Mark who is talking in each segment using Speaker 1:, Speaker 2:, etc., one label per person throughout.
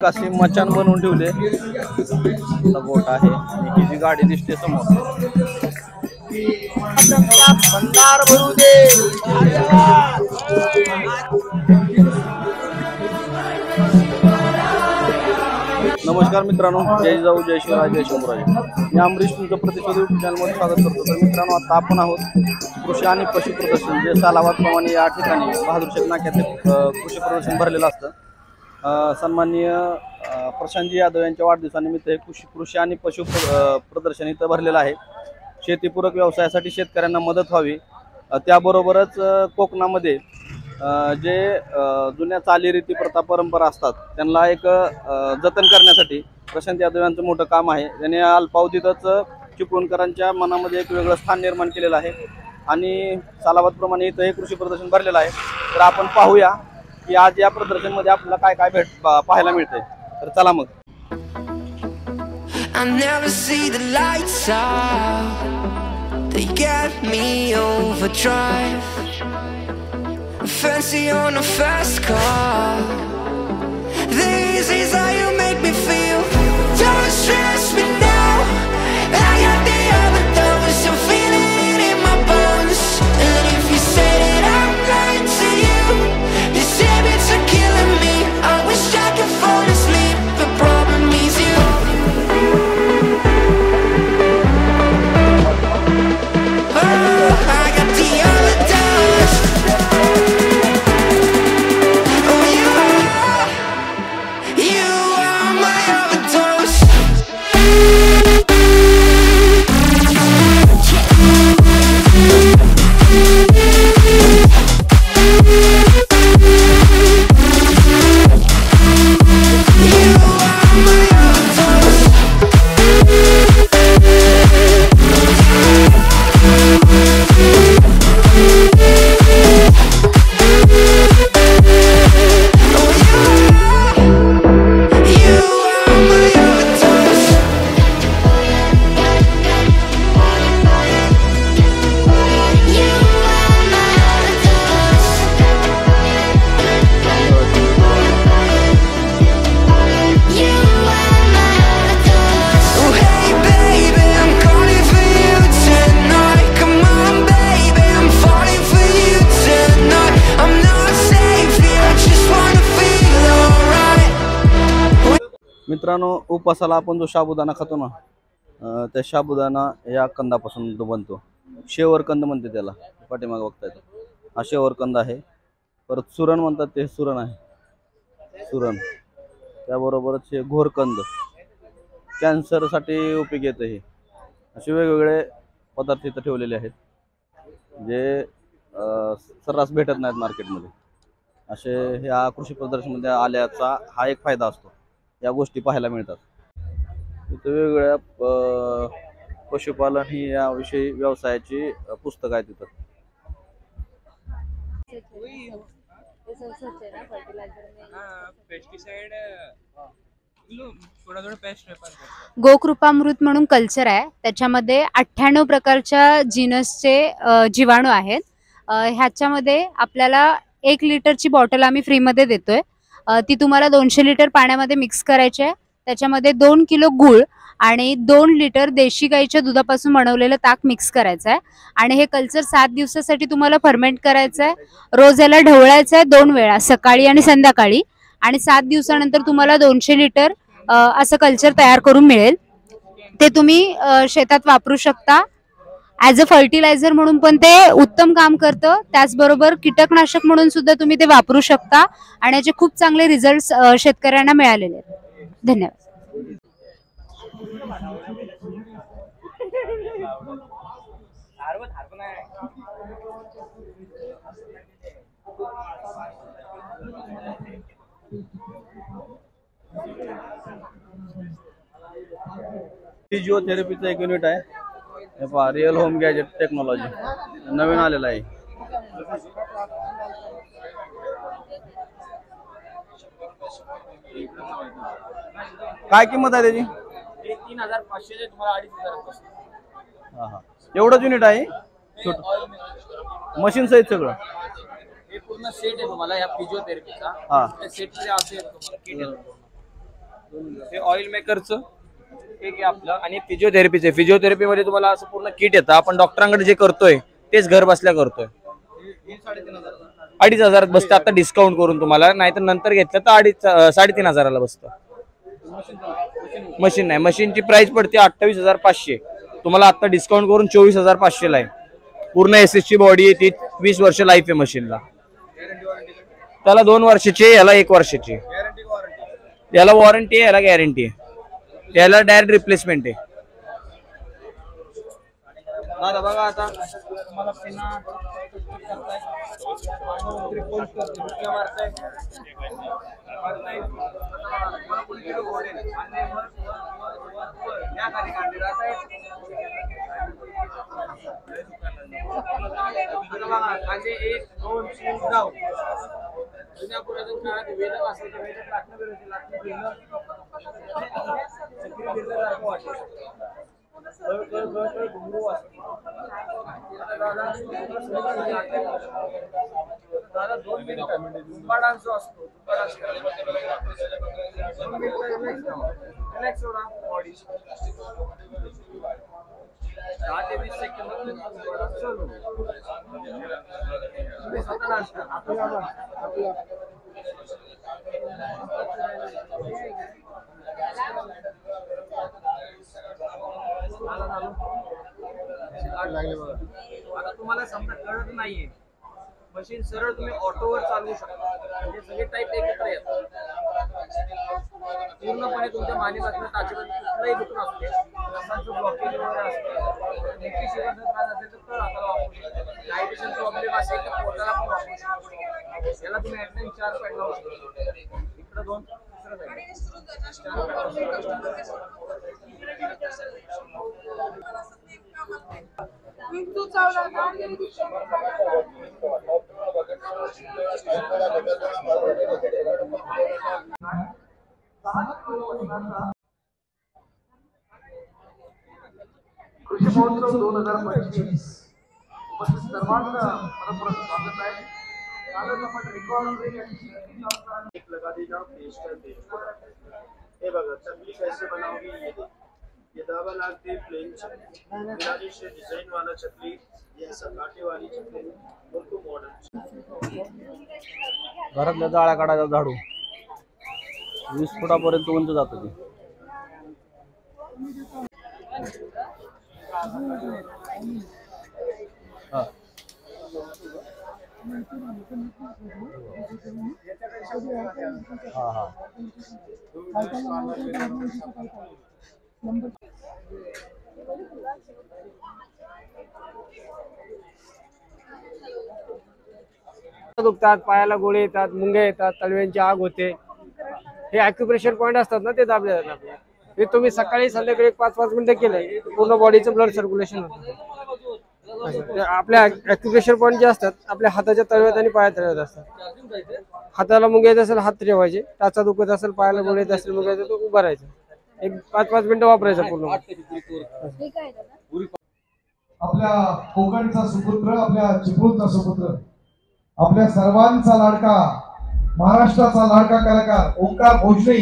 Speaker 1: काशी मचान बनवून ठेवले गोट आहे ही जी गाडी दिसते समोर भंडार भरू दे। नमस्कार मित्रांनो, जय जाऊ जय शिवराय जय शंभूराज। मी अमरीश तुमचं प्रतिशोध यूट्यूब चॅनलमध्ये स्वागत करतो। तर मित्रांनो, आता आपण आहोत कृषी आणि पशु प्रदर्शन जे सालाबाद प्रमाणे या ठिकाणी बहादूर शेठ नाक्याचे कृषी प्रदर्शन भरलेलं असतं। सन्माननीय प्रशांतजी यादव यांच्या वाढदिवसानिमित्त हे कृषी आणि पशु प्रदर्शन इथं भरलेलं आहे। शेतीपूरक व्यवसायासाठी शेतकऱ्यांना मदत व्हावी, त्याबरोबरच कोकणामध्ये जे जुन्या चालीरीती प्रथा परंपरा असतात त्यांना एक जतन करण्यासाठी प्रशांत यादव यांचं मोठं काम आहे। त्यांनी अल्पावधीतच चिपळूणकरांच्या मनामध्ये एक वेगळं स्थान निर्माण केलेलं आहे आणि सालाबादप्रमाणे इथं हे कृषी प्रदर्शन भरलेलं आहे। तर आपण पाहूया की आज या प्रदर्शनमध्ये आपल्याला काय काय पाहायला मिळते। तर चला मग।
Speaker 2: I never see the lights out. They get me overdrive. Fancy on a fast car. This is how you make me feel. Don't stress me now. I got the overdose. I'm feeling it in my bones. And if you say that I'm lying to you, these habits are killing me. I wish I could fall asleep. The problem is you.
Speaker 1: मित्रांनो, उपासाला आपण जो साबुदाणा खातो ना, त्या साबुदाणा या कंदापासून बनतो। शेवरकंद म्हणते त्याला, पाठीमागे बघताय हा शेवरकंद आहे। परत सुरण म्हणतात, ते सुरण आहे सुरण। त्याबरोबरच हे घोरकंद कॅन्सरसाठी उपयोगी येतं। हे असे वेगवेगळे पदार्थ इथं ठेवलेले आहेत जे सर्रास भेटत नाहीत मार्केटमध्ये। असे ह्या कृषी प्रदर्शनमध्ये आल्याचा हा एक फायदा असतो, या गोष्टी पाहायला मिळतात। इथे वेगवेगळ्या पशुपालन ही याविषयी व्यवसायाची पुस्तक आहे तिथं।
Speaker 3: गोकृपामृत म्हणून कल्चर आहे, त्याच्यामध्ये 98 प्रकारच्या जिनसचे जीवाणू आहेत। ह्याच्यामध्ये आपल्याला 1 लिटरची बॉटल आम्ही फ्रीमध्ये देतोय। ती तुम्हाला 200 लिटर पाण्यामध्ये मिक्स करायची आहे। त्याच्यामध्ये 2 किलो गूळ आणि 2 लिटर देशी गाईच्या दुधापासून बनवलेलं ताक मिक्स करायचं आहे आणि हे कल्चर 7 दिवसासाठी तुम्हाला फर्मेंट करायचं आहे। रोज याला ढवळायचं आहे 2 वेळा, सकाळी आणि संध्याकाळी, आणि 7 दिवसानंतर तुम्हाला 200 लिटर असं कल्चर तयार करून मिळेल। ते तुम्ही शेतात वापरू शकता। ॲज अ फर्टिलायझर म्हणून पण ते उत्तम काम करतं। त्याचबरोबर कीटकनाशक म्हणून सुद्धा तुम्ही ते वापरू शकता आणि याचे खूप चांगले रिझल्ट्स शेतकऱ्यांना मिळालेले आहेत। धन्यवाद।
Speaker 1: फिजिओथेरपीचं एक युनिट आहे, हे पहा, रिअल होम गॅजेट टेक्नॉलॉजी नवीन आलेलं आहे। काय किंमत आहे त्याची?
Speaker 4: 3500 तुम्हाला 2500
Speaker 1: हा हा, एवढंच युनिट आहे? छोट मशीन सहित सगळं?
Speaker 4: हे पूर्ण सेट आहे तुम्हाला या फिजिओथेरपीचा।
Speaker 1: हां,
Speaker 4: त्या सेटमध्ये असे येतो तुम्हाला किट येतो। हे ऑइल मेकरचं एक आहे आपलं आणि फिजिओथेरपीचे. फिजिओथेरपीमध्ये तुम्हाला असं पूर्ण किट येतं. आपण डॉक्टरांकडे जे करतोय तेच घर बसल्या करतोय. 2,500 बसतं आता डिस्काउंट करून तुम्हाला, नाहीतर नंतर घेतलं तर 3,500 बसतं. मशीन नाही, मशीनची प्राइस पडते 28,500. तुम्हाला आता डिस्काउंट करून 24,500 आहे. पूर्ण एसएसची बॉडी आहे ती. 20 वर्ष लाईफ आहे मशीनला. त्याला 2 वर्षाची, याला 1 वर्षाची. याला वॉरंटी आहे, याला गॅरंटी आहे. याला डायरेक्ट रिप्लेसमेंट आहे. दादा बघा आता तुम्हाला पिना करताय, कांदे 1 2 3 जाऊ. जुन्या पुरातन काळात वेदक असायचे, वेदक लाटणं फिरायचे, लाटणं फिरणं चक्री फिरल्यासारखं वाटायचं. घुंगरू असतो. दादा 2 मिनिटं झुंबा डान्स जो असतो, झुंबा डान्स रिलॅक्स होणार बॉडी. 10 ते 20 सेकंद तुम्ही स्वतः डान्स करा. आता तुम्हाला समजा कळत नाहीये, मशीन सरळ तुम्ही ऑटोवर चालवू शकता. म्हणजे सगळे टाईप एकत्र येतात. पूर्णपणे तुमच्या मानेपासून टाचेपर्यंत कुठलाही दुखणं असते, नसांचं ब्लॉकेज वगैरे असते, न्यूट्रिशनचा त्रास असेल तर तळ हाताला वापरू शकता. डायजेशन प्रॉब्लेम असेल तर पोटाला पण वापरू शकता. याला तुम्ही ॲटलीस्ट 4 पॅड लावू शकता. इकडं 2, तिसरं
Speaker 5: कृषी महोत्सव 2025 सर्वांना परत स्वागत आहे. कालच आपण रेकॉर्ड एक लगा दी जाओ पेश कर दे. हे बघा चकली कैसे बनाओगी ये दावा लागते प्लेन चकली, मिलानी से डिजाइन वाला चकली, ये ऐसा कांटे वाली चकली, बिल्कुल मॉडर्न.
Speaker 1: घरातल्या जाळ्या काढायचा झाडू 20 फुटापर्यंत उंच जातो ती. हा हा हा
Speaker 6: दुखतात, पायाला गोळे येतात, मुंगे येतात, तळव्यांची आग होते. हे ॲक्युप्रेशर पॉईंट असतात ना, ते दाबले जातात आपल्याला. हे तुम्ही सकाळी संध्याकाळी 5-5 मिनिटं केले पूर्ण बॉडीचं ब्लड सर्क्युलेशन होतं. आपल्या ॲक्युप्रेशर पॉईंट जे असतात आपल्या हाताच्या तळव्यात आणि पाया तळव्यात असतात. हाताला मुंगे येत असेल हात ठेवायचे, टाचा दुखत असेल, पायाला गोळे येत असेल, मुंगे येत तो उभा राहायचं. एक 5-5 मिनिटं वापरायचं पूर्ण.
Speaker 7: आपल्या कोकणचा सुपुत्र, आपल्या चिपळूणचा सुपुत्र, आपल्या सर्वांचा लाडका, महाराष्ट्राचा लाडका कलाकार ओंकार भोजने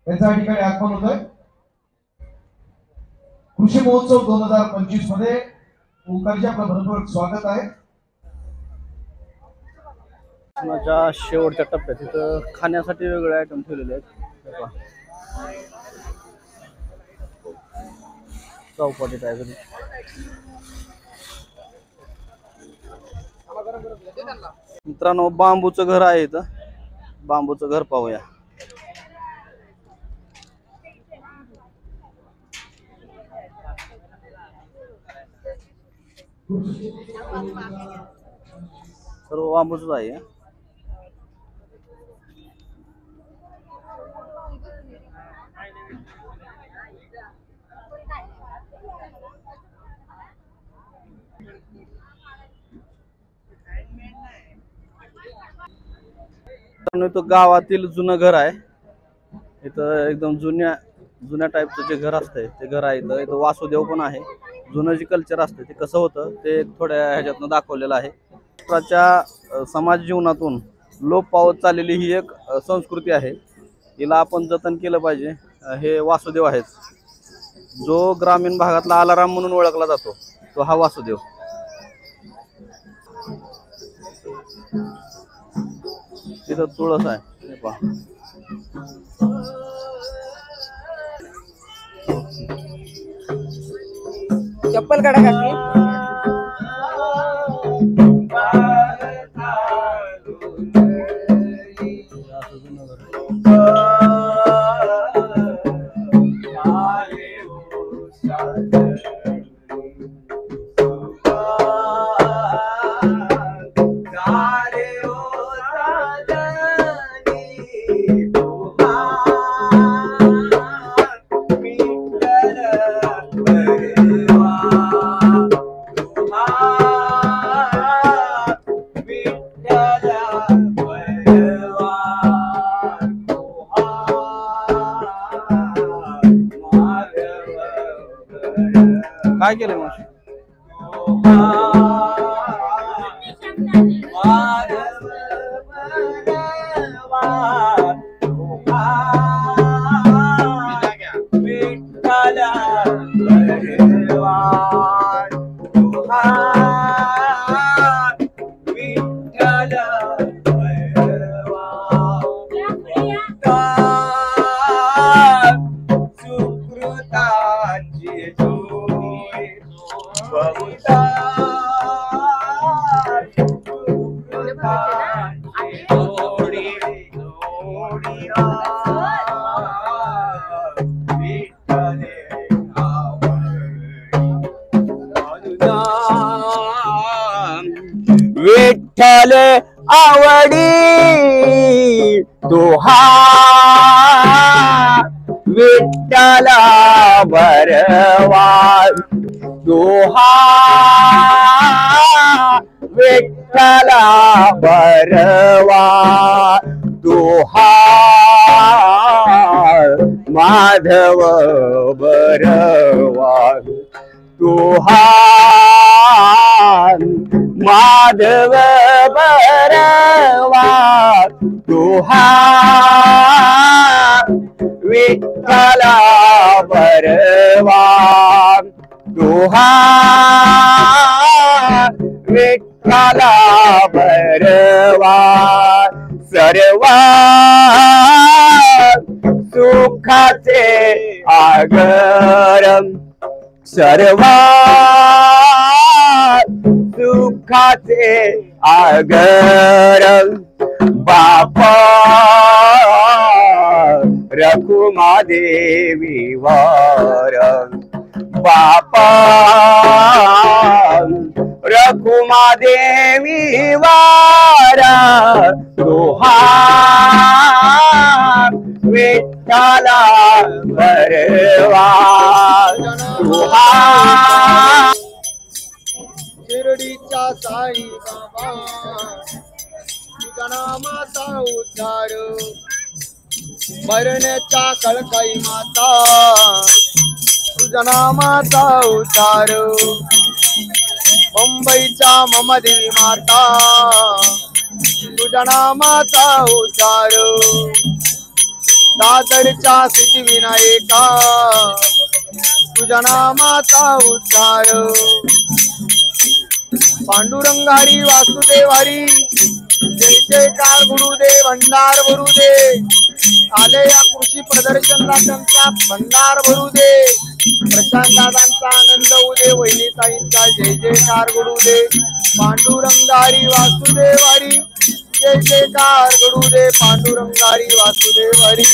Speaker 7: यांच्या ठिकाणी आगमन होतोय. कृषी महोत्सव 2025 मध्ये ओंकारचे आपलं भरपूर स्वागत आहे.
Speaker 1: माझ्या शेवटच्या टप्प्यात इथं खाण्यासाठी वेगळे आयटम ठेवलेले आहेत. चौपाटी टाईप मित्रांनो, बांबूचं घर आहे इथं. बांबूचं घर पाहूया. सर्व बांबूच आहे. तो गावातील जुनं घर आहे. इथं एकदम जुन्या टाईपचं जे घर असतंय ते घर आहे. इथं वासुदेव पण आहे. जुनं जे कल्चर असतं ते कसं होतं ते थोड्या ह्याच्यातनं दाखवलेलं आहे. समाज जीवनातून लोप पावत चाललेली ही एक संस्कृती आहे. हिला आपण जतन केलं पाहिजे. हे वासुदेव आहेत, जो ग्रामीण भागातला अलाराम म्हणून ओळखला जातो, तो हा वासुदेव. तिथं तुळस आहे, हे पहा.
Speaker 6: चप्पल काढा काकी.
Speaker 1: काय केलंय मावशी?
Speaker 4: विठ्ठल आवडी तुहा विठ्ठला बरवा तुहा विठ्ठला बरवा तुहा माधव बरवा तुहा माधव बरवा तुहा विठ्ठला बरवा तुहा विठ्ठला बरवा सर्वा सुखाचे आगर सर्वा सुखाचे आगर बापा रखुमा देवी वार बापा रखुमा देवी वार तुहा विठ्ठला बरवा तुहा
Speaker 6: शिर्डीच्या साई बाबा तुझा नामाचा उद्धार मरण्याच्या कळकाई माता तुझा नामाचा उद्धार मुंबईच्या ममदेवी माता तुझा नामाचा उद्धार दादरच्या सिद्धिविनायका तुझा नामाचा उद्धार पांडुरंगारी वासुदेवारी जय जयकार गुरुदेव भंडार भरू दे आले या कृषी प्रदर्शनला त्यांचा भंडार भरू दे प्रशांत दादांचा आनंद उदे वहिनीताईंचा जय जयकार गुरुदेव पांडुरंगारी वासुदेवारी जय जयकार गुरुदेव पांडुरंगारी वासुदेवारी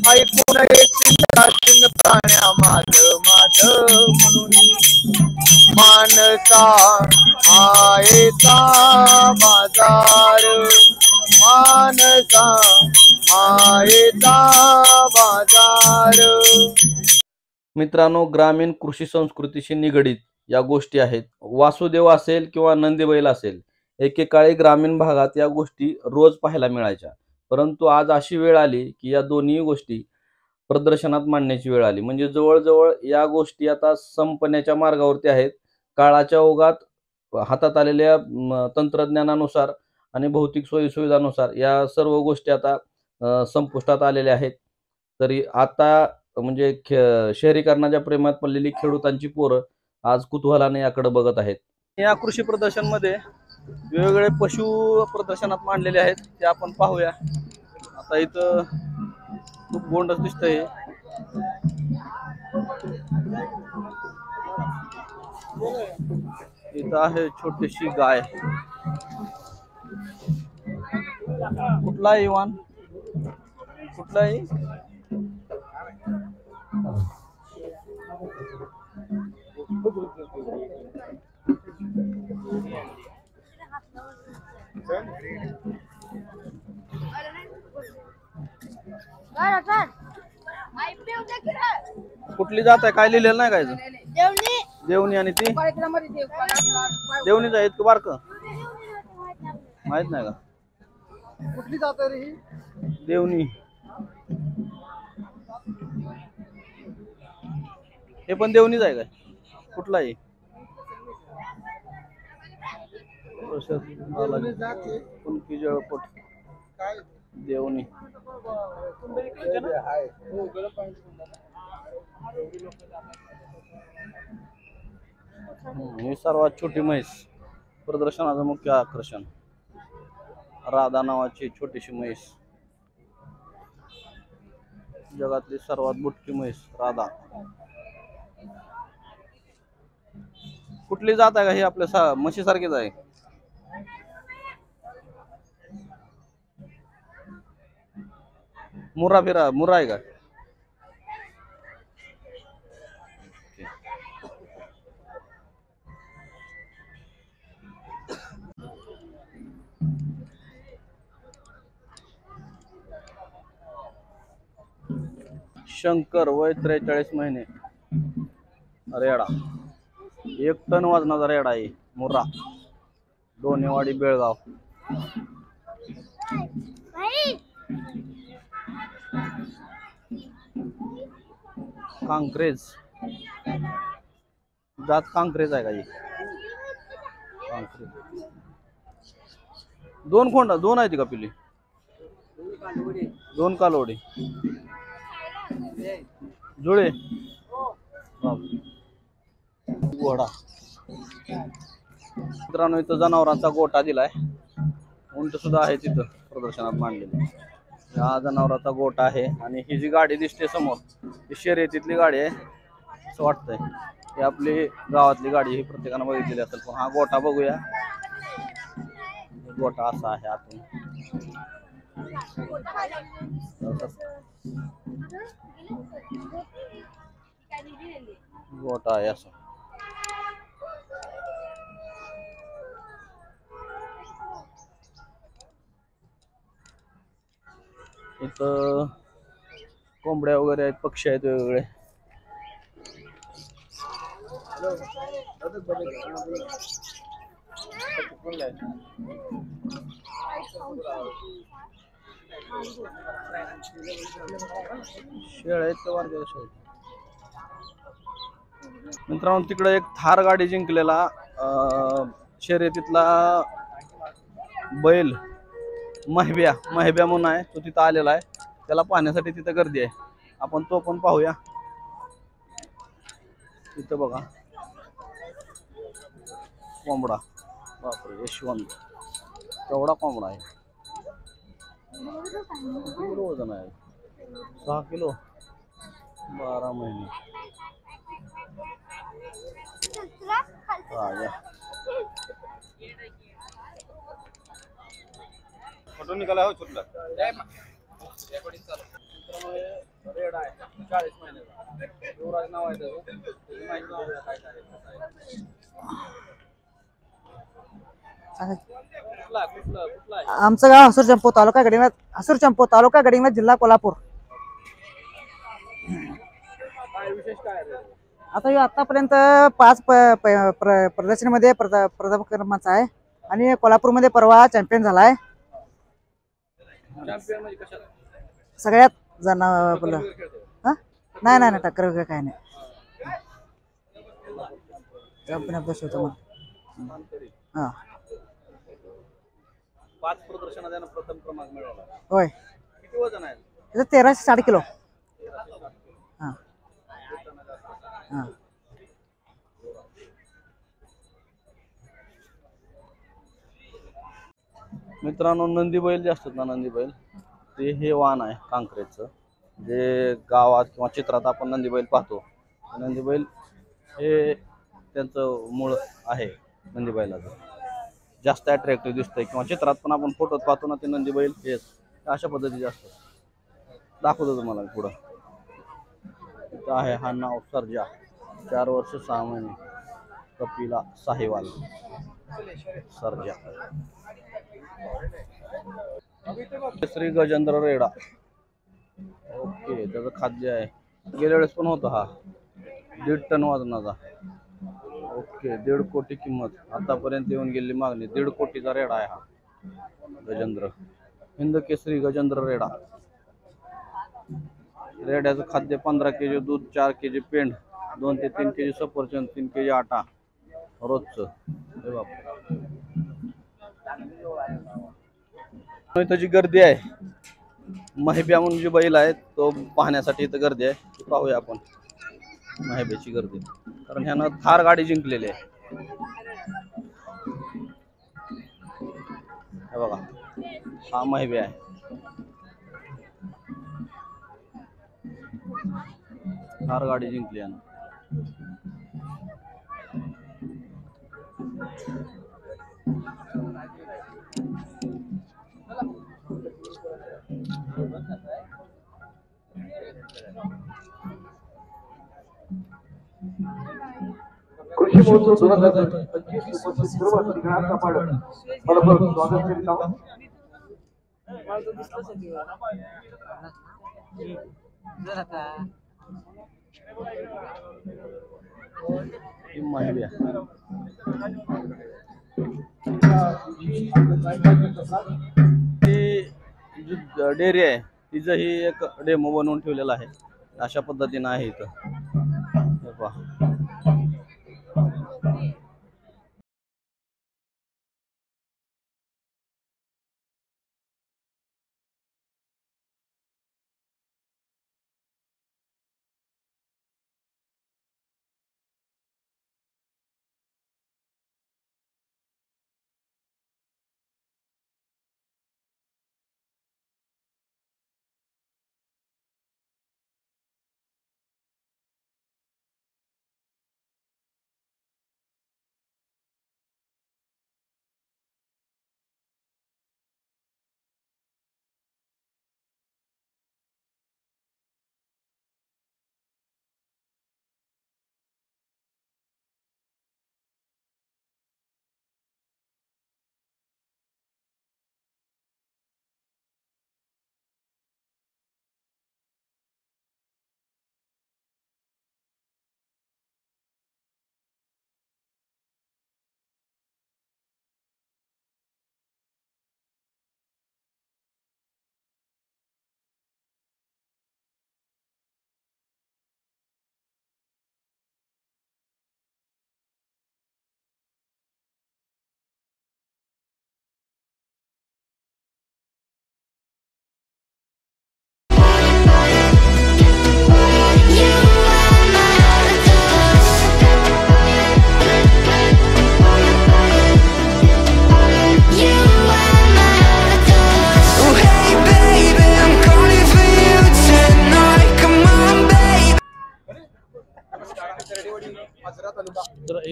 Speaker 6: ऐकून येतील प्राण्या माझ माझ म्हणून मानसा मायेचा बाजार मानसा मायेचा बाजार.
Speaker 1: मित्रांनो, ग्रामीण कृषी संस्कृतीशी निगडीत या गोष्टी आहेत. वासुदेव असेल किंवा नंदीबैल असेल, एकेकाळी ग्रामीण भागात या गोष्टी रोज पाहायला मिळायच्या. परंतु आज अशी वेळ आली की या दोन्ही गोष्टी प्रदर्शनात मांडण्याची वेळ आली. म्हणजे जवळजवळ या गोष्टी आता संपण्याच्या मार्गावरती आहेत. काळाच्या ओघात हातात आलेल्या तंत्रज्ञानानुसार आणि भौतिक सोयीसुविधानुसार या सर्व गोष्टी आता संपुष्टात आलेले आहेत. तरी आता म्हणजे शहरीकरणाच्या प्रेमात पडलेली खेडूतांची पोरं आज कुतूहलाने याकडे बघत आहेत. या कृषी प्रदर्शनमध्ये वेगवेगळे पशु प्रदर्शनात मांडलेले आहेत ते आपण पाहूया. आता इथं खूप गोंडच दिसतंय. इथं आहे छोटीशी गाय. कुठला आहे इवान? कुठला आहे? कुठली जात आहे? काय लिहिलेलं नाही काय? देवणी. आणि ती देवणीच आहे इतकं बारक माहित नाही का?
Speaker 6: कुठली जात रे ही?
Speaker 1: देवणी. हे पण देवणीच आहे काय? कुठला आहे? कुणकी जळपट देवणी. ही सर्वात छोटी म्हैस. प्रदर्शनाचं मुख्य आकर्षण राधा नावाची छोटीशी म्हैस. जगातली सर्वात बुटकी म्हैस राधा. कुठली जात आहे का? ही आपल्या म्हशी सारखीच आहे. मुरा आहे का? शंकर वय 43 महिने. रेडा 1 टन वजनाचा रेडा आहे. मुर्रा दोनेवाडी बेळगाव. कांक्रेज जात कांक्रेज आहे का ही? कांक्रेज. 2 खोंडा 2 आहे ती का पिली? 2 कालवडी जुळे. घोडा. मित्रांनो इथं जनावरांचा गोठा दिलाय. उंट सुद्धा आहे तिथं प्रदर्शनात मांडलेली. हा जनावरांचा गोठा आहे. आणि ही जी गाडी दिसते समोर ही शर्यतीतली गाडी आहे असं वाटतंय. ही आपली गावातली गाडी ही प्रत्येकानं बघितलेली असेल. पण हा गोठा बघूया. गोठा असा आहे आतून. गोठा आहे असं. इथं कोंबड्या वगैरे आहेत, पक्षी आहेत वेगवेगळे. शेळ आहेत का वारक्या कशा आहेत? मित्रांनो तिकडे एक थार गाडी जिंकलेला शर्यतीतला बैल महिब्या म्हणून आहे. तो तिथं आलेला आहे. त्याला पाहण्यासाठी तिथं गर्दी आहे. आपण तो पण पाहूया. तिथं बघा कोंबडा. बापरे यशवंत केवढा कोंबडा आहे. किती किलो वजन आहे? 6 किलो 12 महिने. फोटो निकाला हो छोटा. रेड आहे 40 महिन्याचा. युवराज नाव आहे
Speaker 8: आमचं गाव हसूर चंपो तालुका गडिंगनाथ जिल्हा कोल्हापूर. आता आतापर्यंत 5 प्रदर्शनामध्ये प्रथम क्रमांकाचा आहे. आणि कोल्हापूरमध्ये परवा चॅम्पियन झालाय. सगळ्यात जण बोला. नाही टक्कर वगैरे काय नाही. चॅम्पियन अभ्यास होतो मग. हा
Speaker 1: 5 प्रदर्शनात प्रथम क्रमांक मिळाला.
Speaker 8: होय.
Speaker 1: किती वजन आहे?
Speaker 8: त्याचं 1360 किलो. हां हां.
Speaker 1: मित्रांनो, नंदी बैल जे असतात ना, नंदी बैल ते हे वाहन आहे कांक्रेजचं, जे गावात किंवा चित्रात आपण नंदी बैल पाहतो. नंदी बैल हे त्यांचं मूळ आहे. नंदी बैलाचं जास्त अट्रॅक्टिव्ह दिसतंय किंवा चित्रात पण आपण फोटोत पाहतो ना, ते नंदी बैल हेच अशा पद्धतीचे असतात. दाखवतो तुम्हाला पुढं. इथं आहे हा नाव सर्जा, 4 वर्ष 6 महिने, कपिला साहिवाल सर्जा. श्री गजेंद्र रेडा. ओके, त्याचं खाद्य आहे. गेल्या वेळेस पण होतं हा 1.5 टन वजनाचा. ओके, 1.5 कोटी किंमत. आतापर्यंत येऊन गेली मागणी. 1.5 कोटीचा रेडा आहे हा गजेंद्र. हिंद केसरी गजेंद्र रेडा. रेड्याचं खाद्य 15 केजी दूध, 4 केजी पेंड, 2 ते 3 केजी सफरचंद, 3 केजी आटा रोजचं. हे बाप, त्याची गर्दी आहे. माहिब्या म्हणून जी बैल आहे तो पाहण्यासाठी इथं गर्दी आहे. पाहूया आपण माहिब्याची गर्दी, कारण ह्यानं थार गाडी जिंकलेली आहे. हे बघा, हा माहिब्या आहे. थार गाडी जिंकली यानं.
Speaker 5: कृषी महोत्सव 2025 उपस्थित सर्व ठिकाणांचा पाडत मनपूर्वक स्वागत करीत आहोत.
Speaker 1: माहिब्या जी डेअरी आहे तिचं ही एक डेमो बनवून ठेवलेला आहे. अशा पद्धतीनं आहे इथं. हे पहा.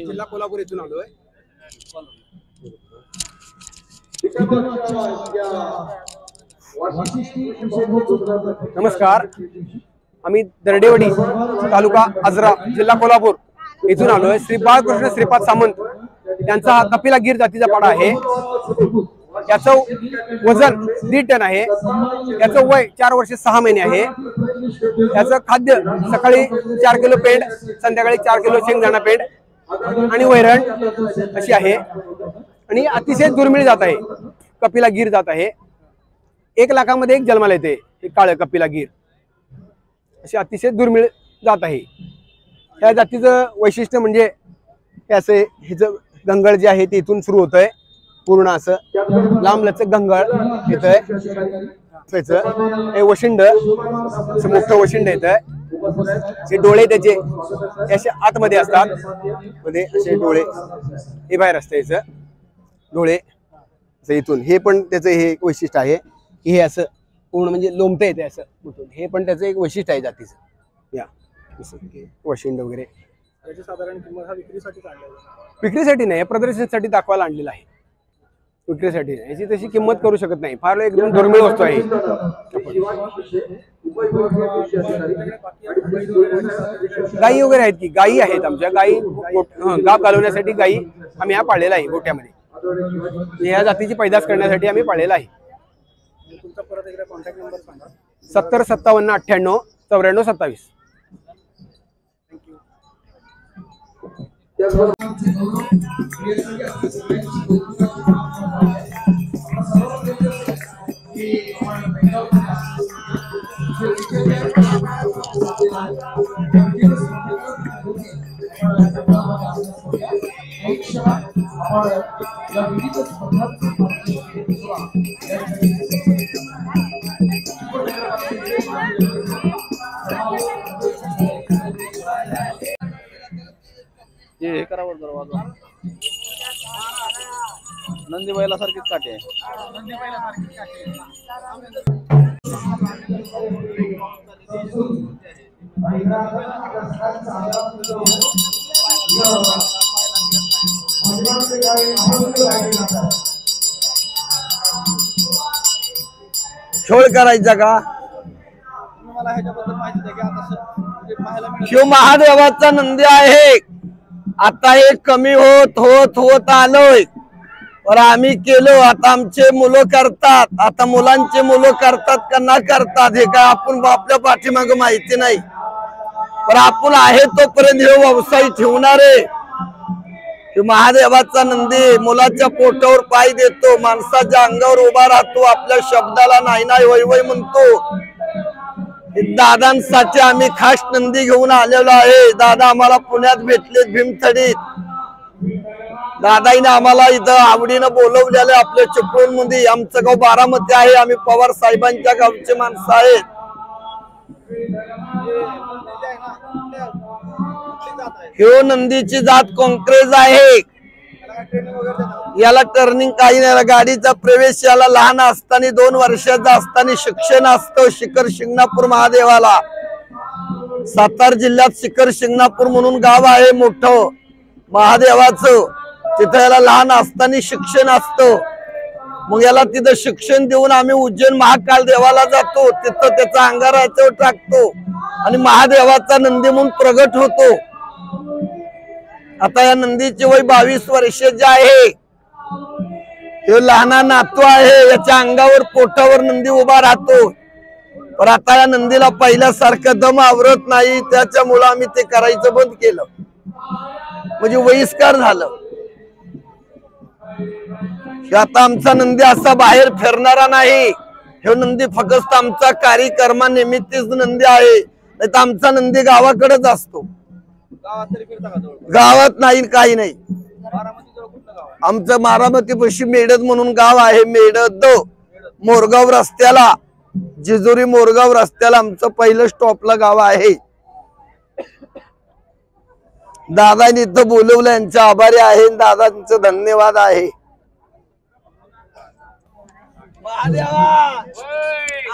Speaker 9: जिल्हा कोल्हापूर इथून आलोय. नमस्कार, आम्ही दरडेवाडी तालुका आजरा जिल्हा कोल्हापूर इथून आलोय. श्री बाळकृष्ण श्रीपाद सामंत यांचा हा कपिला गिर जातीचा पाडा आहे. याचं वजन 1.5 टन आहे. याचं वय 4 वर्ष 6 महिने आहे. याचं खाद्य सकाळी 4 किलो पेंड, संध्याकाळी 4 किलो शेंगदाणा पेंड आणि वैरण अशी आहे. आणि अतिशय दुर्मिळ जात आहे, कपिला गिर जात आहे. 1 लाखामध्ये एक जन्माला येते काळ कपिला गिर. अशी अतिशय दुर्मिळ जात आहे. या जातीचं वैशिष्ट्य म्हणजे असे ह्याचं गंगळ जे आहे ते इथून सुरू होतंय, पूर्ण असं लांबलचक गंगळ येतंय. त्याचं हे वशिंड असं मोठं वशिंड येतं. हे डोळे त्याचे असे आतमध्ये असतात, मध्ये असे डोळे हे बाहेर असतं याचं डोळे असं इथून. हे पण त्याचं हे एक वैशिष्ट्य आहे की हे असं पूर्ण म्हणजे लोंबतं येते असं उठून. हे पण त्याचं एक वैशिष्ट्य आहे जातीचं. या वशिंड वगैरे
Speaker 1: साधारण किंमत हा विक्रीसाठी काढला आहे?
Speaker 9: विक्रीसाठी नाही, प्रदर्शनासाठी दाखवायला आणलेला आहे. विक्रीसाठी याची तशी किंमत करू शकत नाही, फार एकदम दुर्मिळ वस्तू आहे. गायी वगैरे आहेत की गायी आहेत आमच्या. गायी गाव घालवण्यासाठी गायी आम्ही हा पाळलेला आहे गोट्यामध्ये. या जातीची पैदास करण्यासाठी आम्ही पाळलेला आहे.
Speaker 1: तुमचा परत एकदा कॉन्टॅक्ट नंबर सांगा.
Speaker 9: 70 57 98 94 27.
Speaker 1: हे करावर दरवाजा नंदी बैलासारखीच काठी आहे.
Speaker 10: खेळ करायचा का?
Speaker 1: मला ह्याच्याबद्दल माहिती द्या की आता पाहायला मिळेल.
Speaker 10: शिव महादेवाचा नंदी आहे. आता हे कमी होत होत होत आलोय, पण आम्ही केलो. आता आमचे मुलं करतात, आता मुलांचे मुलं करतात का ना करतात हे काय आपण आपल्या पाठीमाग माहिती नाही, पण आपण आहे तोपर्यंत हे व्यवसाय ठेवणारे. महादेवाचा नंदी मुलाच्या पोटावर पाय देतो, माणसाच्या अंगावर उभा राहतो, आपल्या शब्दाला नाही नाही वय वय म्हणतो. दादांसाठी आम्ही खास नंदी घेऊन आलेलो आहे. दादा आम्हाला पुण्यात भेटले भीमथडीत. दादाईने आम्हाला इथं आवडीनं बोलवलेलं आपल्या चिपळूण मध्ये. आमचं गाव बारामती आहे, आम्ही पवार साहेबांच्या गावचे माणसं आहेत. ह्यो नंदीची जात काँक्रेज आहे. याला टर्निंग काही नाही, गाडीचा प्रवेश याला लहान असताना 2 वर्षाचा असताना शिक्षण असतं. शिखर शिंगणापूर महादेवाला सातारा जिल्ह्यात शिखर शिंगणापूर म्हणून गाव आहे मोठं महादेवाचं. तिथं याला लहान असताना शिक्षण असतं. मग याला तिथं शिक्षण देऊन आम्ही उज्जैन महाकाल देवाला जातो, तिथं त्याचा अंगारा याच्यावर टाकतो आणि महादेवाचा नंदी म्हणून प्रगट होतो. आता या नंदीची वय 22 वर्षाची आहे. हे लहाना नातू आहे, याच्या अंगावर पोटावर नंदी उभा राहतो. पण आता या नंदीला पहिल्यासारखं दम आवरत नाही, त्याच्यामुळे आम्ही ते करायचं बंद केलं, म्हणजे वयस्कर झालं. आता आमचा नंदी असा बाहेर फिरणारा नाही. हे नंदी फक्त आमचा कार्यक्रमानिमित्तच नंदी आहे, नाही तर आमचा नंदी गावाकडेच असतो. गावात नाही काही नाही. आमचं बारामती पशी मेडद म्हणून गाव आहे. मेडद मोरगाव रस्त्याला, जेजुरी मोरगाव रस्त्याला आमचं पहिलं स्टॉपला गाव आहे. दादानी इथं बोलवलं, यांचे आभारी आहे, दादांचं धन्यवाद आहे.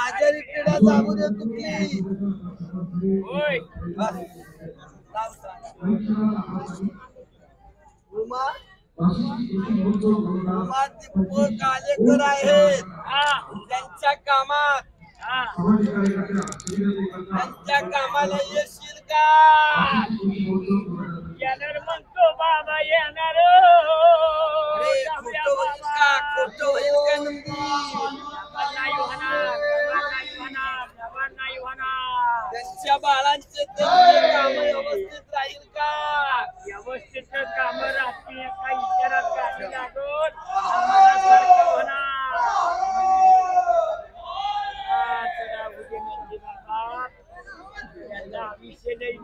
Speaker 10: आजारी पिढ्या जागू दे तुझी. कार्यकर आहेत त्यांच्या कामात, त्यांच्या कामाला येशील का? येणार म्हणतो बाबा येणार. खोटं होईल का नंदी? त्यांच्या बाळांचे काम व्यवस्थित राहील का? व्यवस्थित काम राहतील का? इतरात गाडी लागून विषय नाही.